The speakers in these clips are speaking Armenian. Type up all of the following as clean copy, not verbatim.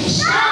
Շատ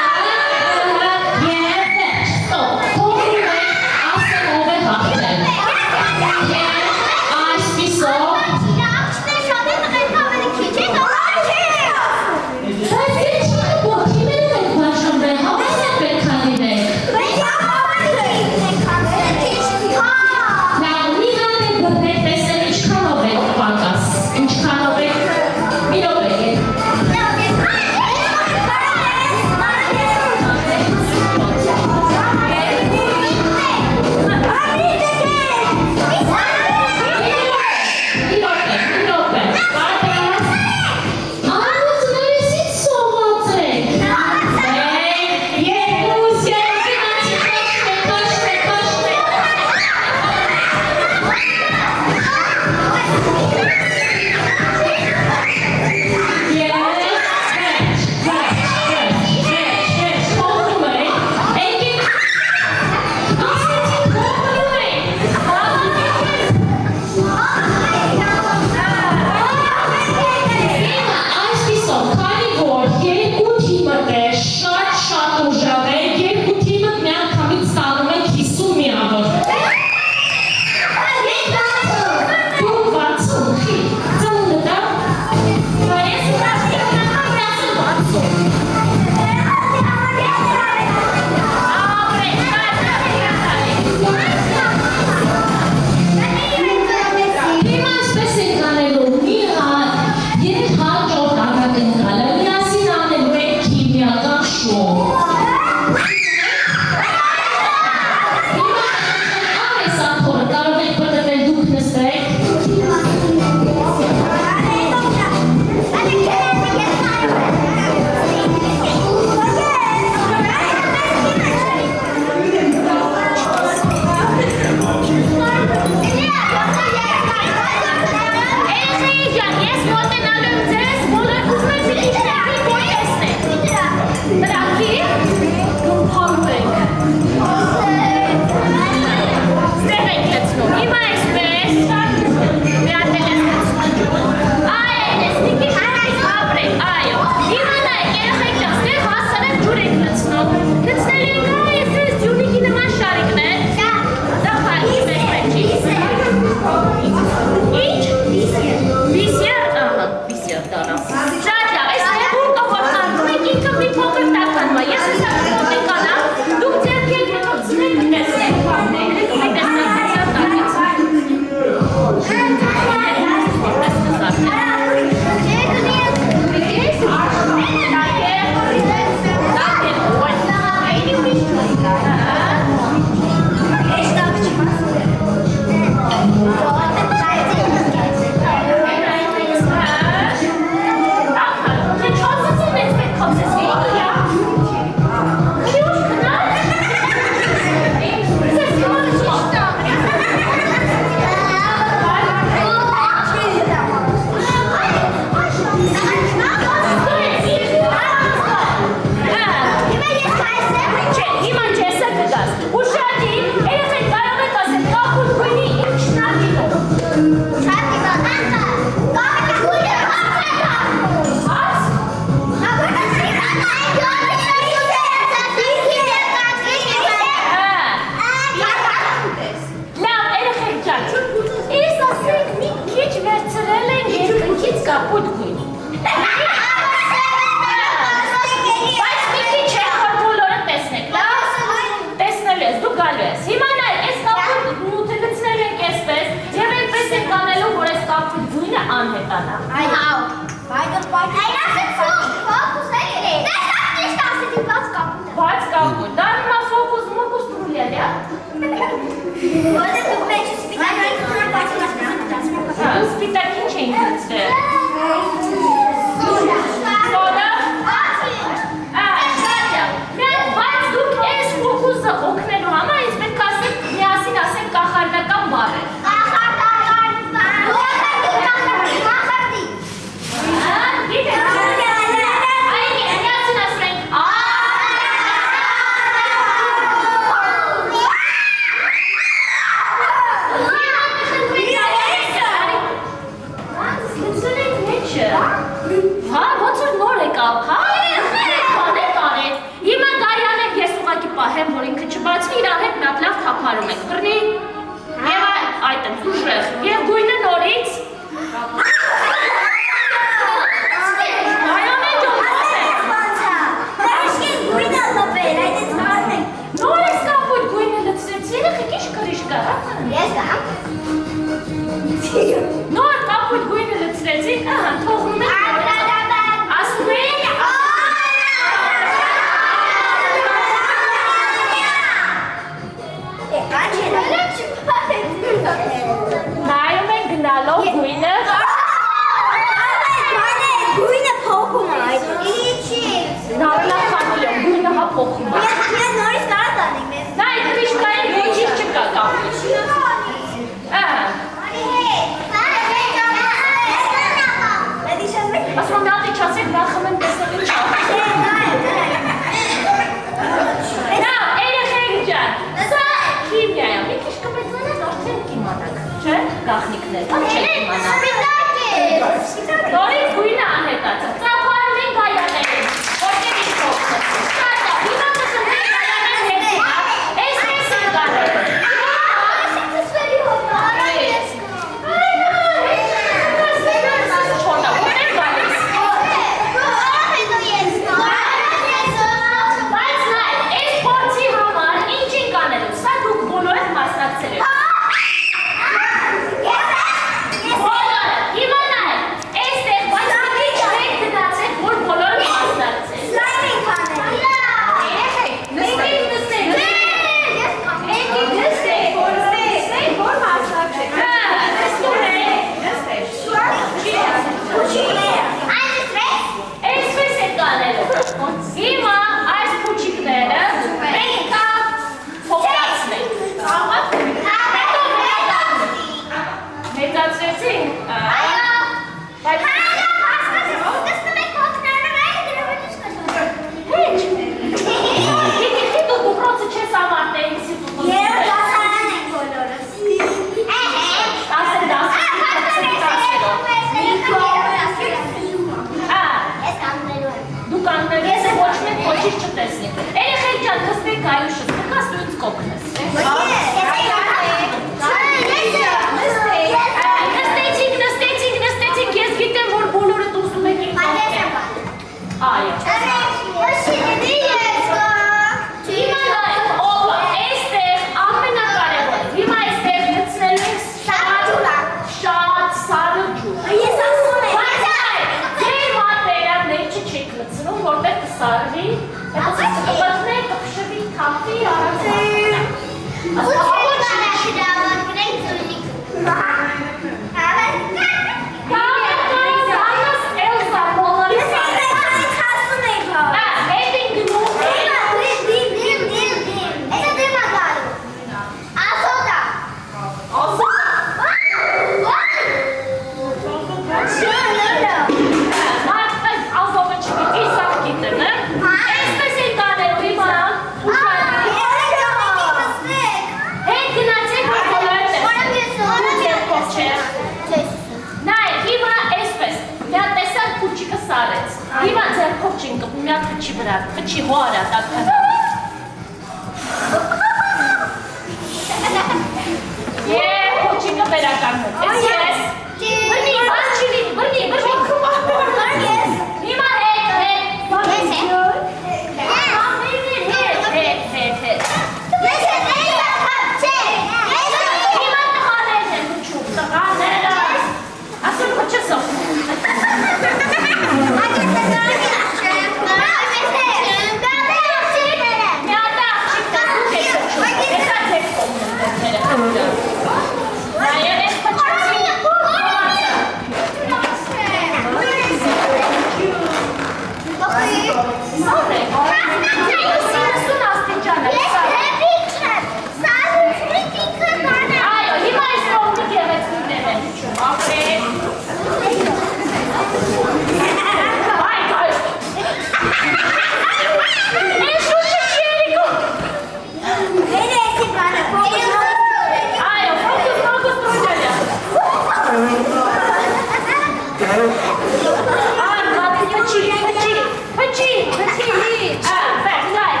Ai,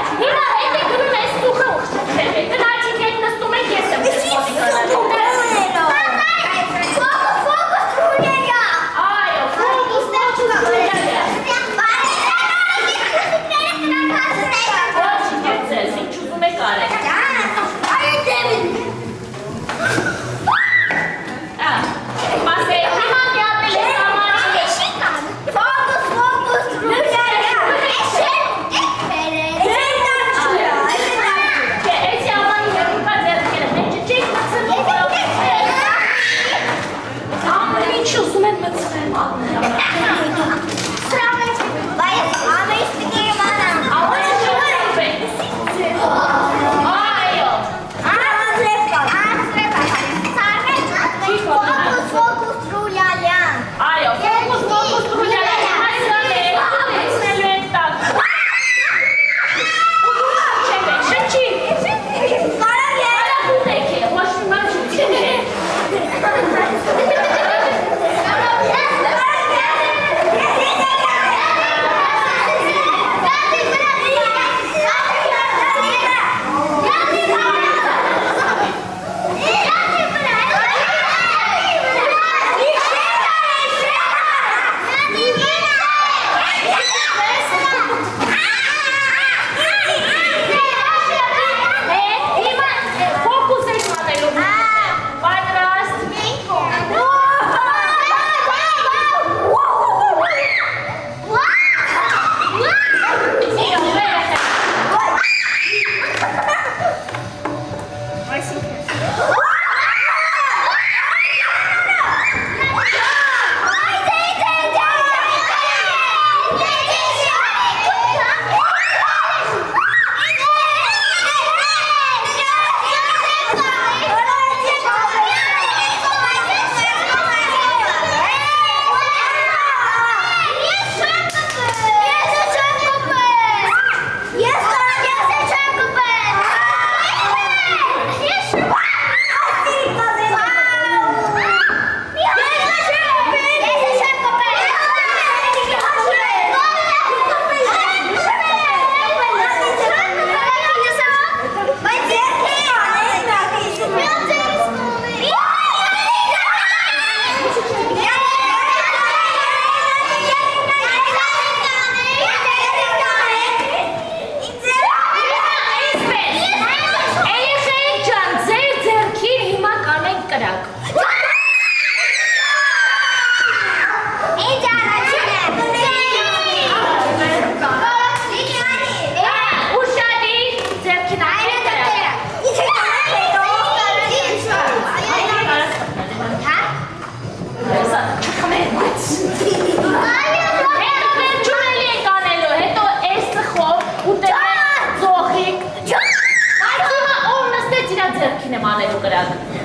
Յակ։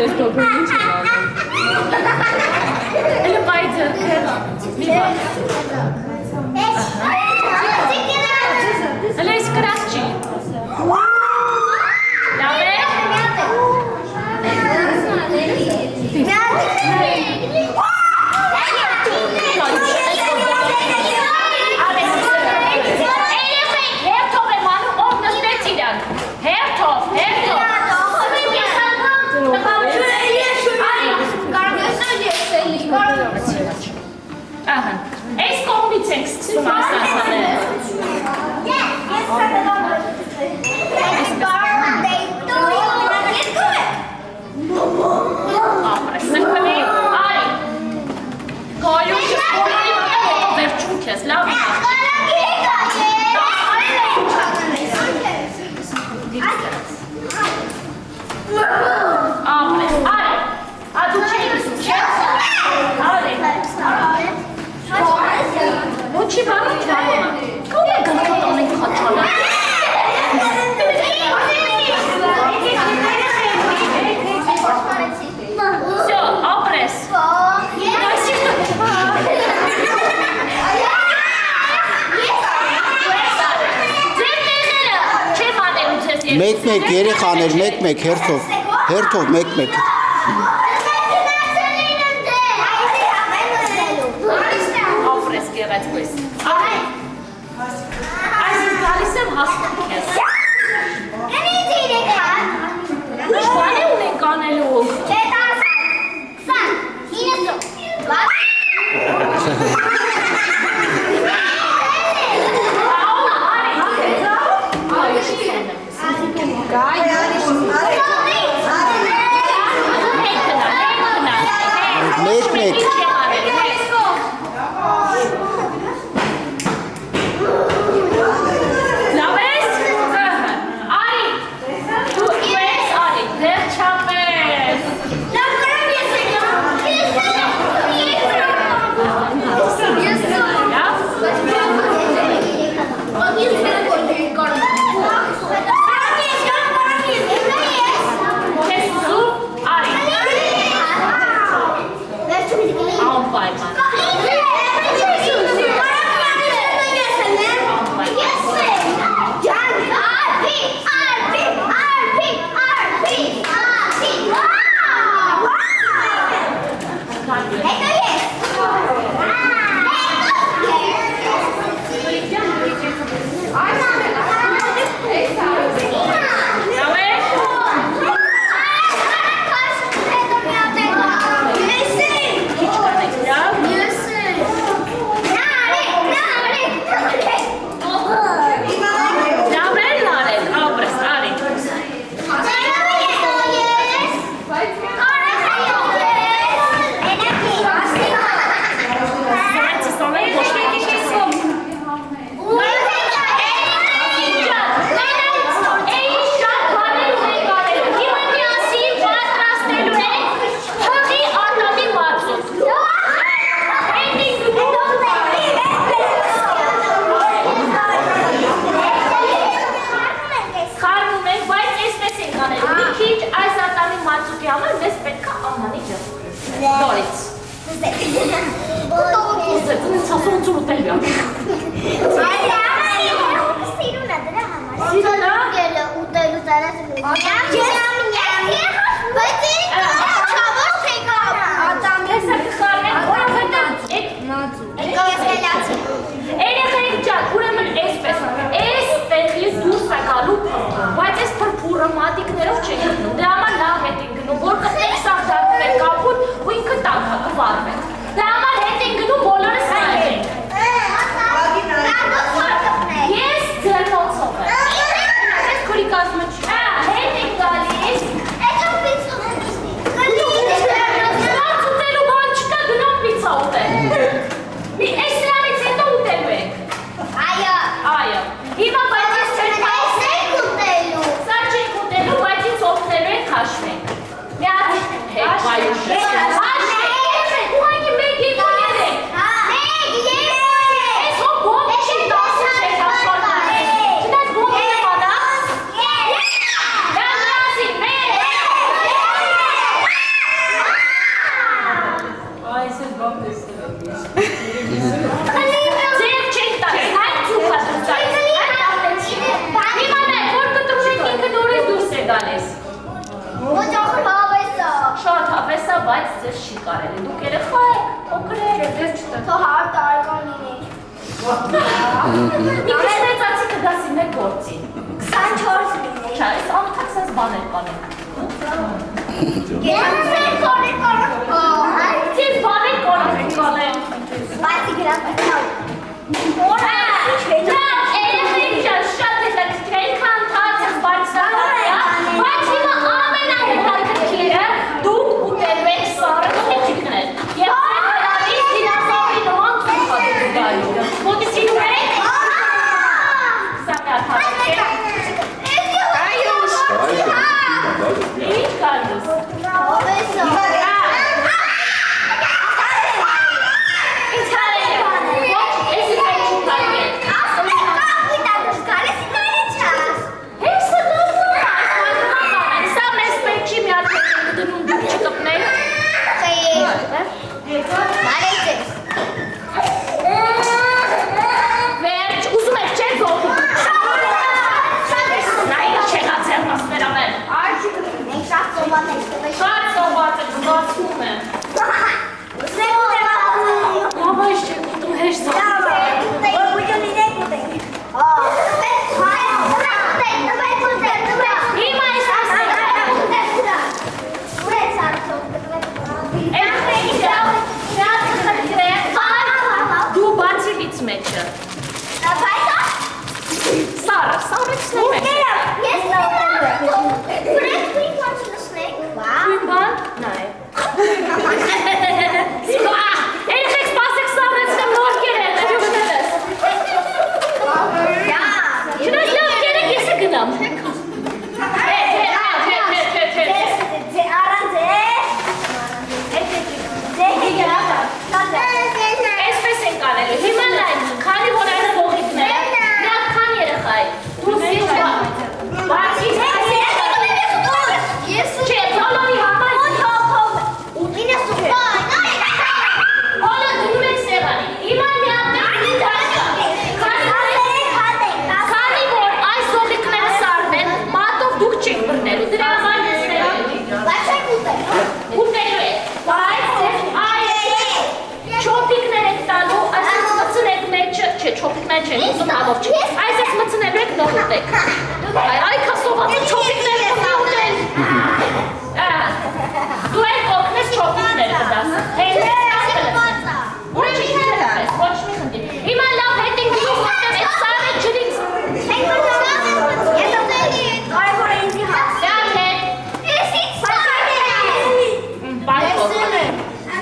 Դες դոբրին ինչ է բաղում։ Էլը բայձը, մի բաղ։ Էլը ես կրակ չի։ Լավ է։ Ահա, այս կողմից ենք սկսում ասացաները։ Ապրես, սրպվի, արի, գոյում շպորի վերջում կեզ, լավ է։ Ապրես, արի, ադու չի լսում, չէ՞, արի, Ոչի բանը ճարում է, կոմ է գնքատան ենք խաչալը։ Սյո, ապրես։ Մեկ-մեկ երեխաներ, մեկ-մեկ հերթով մեկ-մեկ։ Այս գալիս եմ հասնում կեզ։ Գնից իրեկան։ Ուշ բան է ունենք անելու։ Չէ տասան, 20, 90։ Մեկ-մեկ։ Դրա համար հետ ենք բայց ձեզ չի կարելի։ Դուք երեխա եք, փոքր եք, ձեզ չտա։ Թող 100 տարեկան լինի։ Մի քիչ մեծացի կգասի մեկ գործի։ 24 լինի։ Չէ, այս անթաքսած բաներ կանենք։ Գերազանց կորի կորի։ Ձեզ բաներ կանենք։ Բացի գրապետալ։ Որը երեխեք ջան, շատ հետաքրքիր քան թացած բարձրացա, բայց հիմա ամենահետաքրքիրը դուք ուտելու եք սառը կողմիքներ։ Եվ ձեր դինոզավրի նման ծուխ եք գալու։ Մոտեցնում եք։ Սա կաթարք է։ Ինչ գալուս։ Վերջ, ուզում եք չեք ողում։ Նայք չեք ացել մասներամ են։ Շատ սոված եք, զգացում եմ։ Ահա ես չեք ուտում հեշտ Հիմա ես ասենք։ Դու բացիլից մեջը։ Սարը չնեմ եք։ Ույն բան, նայ։ Երեխեք սպասեք սարեցնեմ նոր կերեք, ջուղներս։ Չնայ լավ կերեք ես է գնամ։ Այսպես ենք անելու, հիմա նայ, քանի որ այս ողիկները, նա քան երեխա է, դու սիուղա, բացի չէ, թոլորի համար Հոլը դնում եք սեղանի, հիմա միատներ մի դաշկա, քանի որ այս ողիկները սարն են, մատով դուք չեք բրնելու, դրա համար ես ուտելու եք, բայց չոպիկներ եք տալու, այսպես մծնեք մեջը, չէ, չոպիկներ չեն, ուզում համով չի, այսպես մծնելու եք նոր ուտեք, այ կասոված չոպիկներ եք ուտել, դու եք օգնես չոպիկներ կդաս, ոչ մի խնդիր, հիմա լավ հետենք դուք մտեմ էտ սարը ջրից,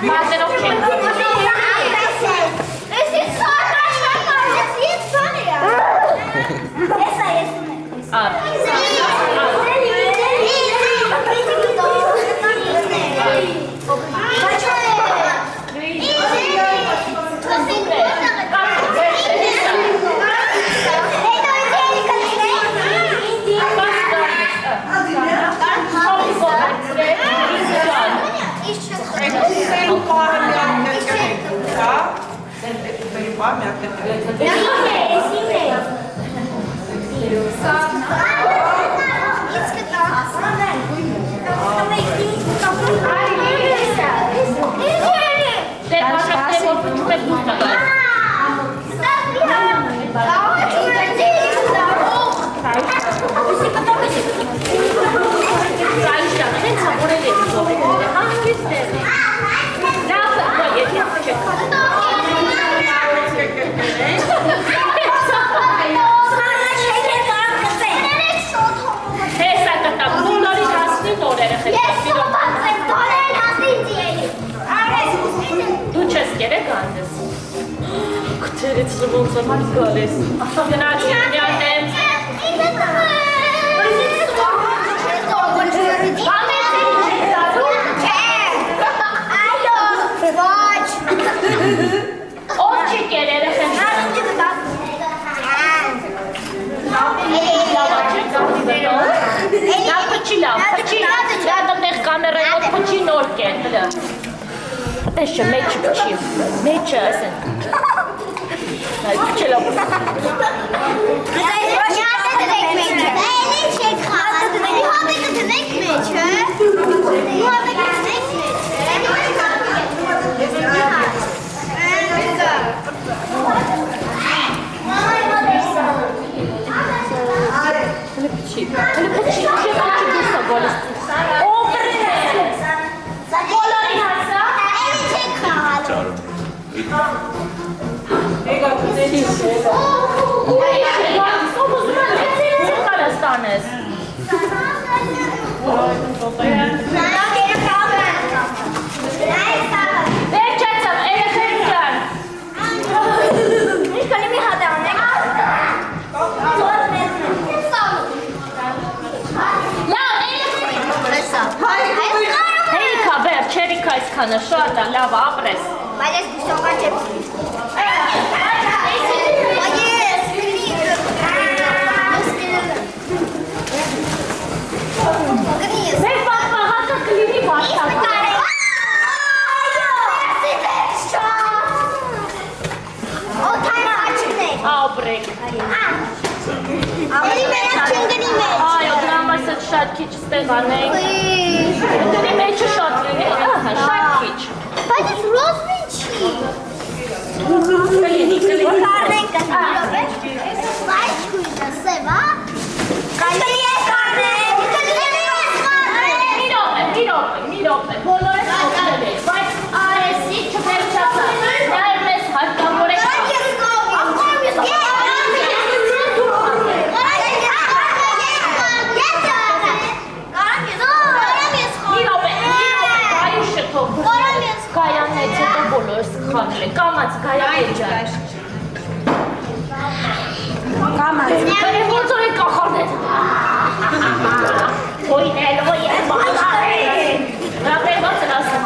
Մազերով չեն Așa, meci și meci ăsta. Hai, ce la bun. Meci. քանը շատ լավ ապրես։ Բայց ես դիսոկան չեմ Մեր պատմահատը կլինի վարդակը։ Ապրեք։ Ավելի մենակ չեն գնի մեջ։ Այո, դրա համար շատ քիչ ստեղանենք։ Դրի մեջը շատ լինի, շատ քիչ։ Բայց ես ռոզվին չի։ Կլինի։ Կարնենք կլինի։ Բայց կույզը սևա։ Կլինի ես կարնենք։ Մի րոպե, բոլորը օգնել են, բայց արեսի չվերջացա, նաև մեզ հարկավոր է Գայանից հետո բոլորս խանել են, կամաց գայան ջան։ Կամաց։ Ոնց որ եք կախարդել։ Ոյնել, բալարեն։ Ռաբերված են ասում,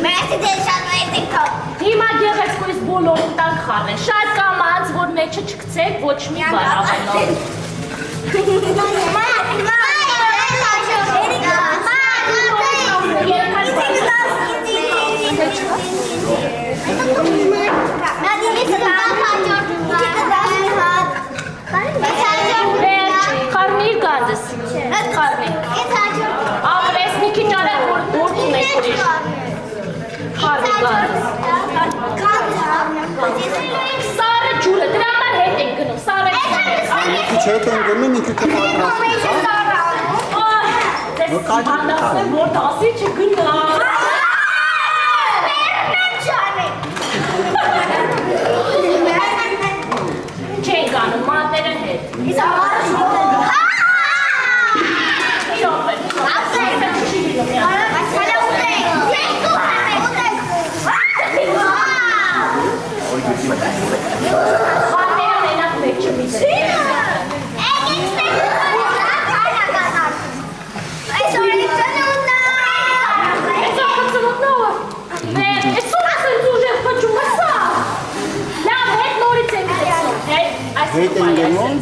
Մերսի դեր շատ մեծ եք կով։ Հիմա գեղեցկույս բոլորում տանք խարնեն, շատ կամաց, որ մեջը չկցեք, ոչ մի բար ավենով։ Կարմիր գանդս, կարմիր, ապրես մի քիչ արեք, որ դորդ ունեք ուրիշ, կարմիր գանդս, սարը ջուրը, դրա համար հետ ենք գնում, սարը ջուրը, Մի քիչ հետ են գնում, մի քիչ պատրաստում, դες հանդասեմ, որ դասի չգնա, չեն գանում, մատերը հետ, Խաները մենակ մեկ չմիզր։ հետ են գնում,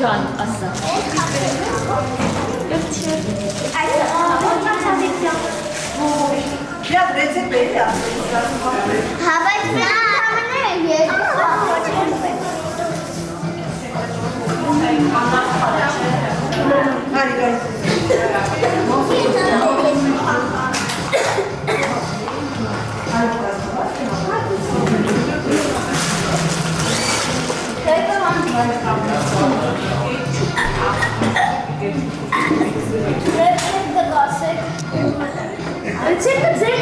Ջան, ասա։ Biraz reçet verir ya. Hadi gel. Reçete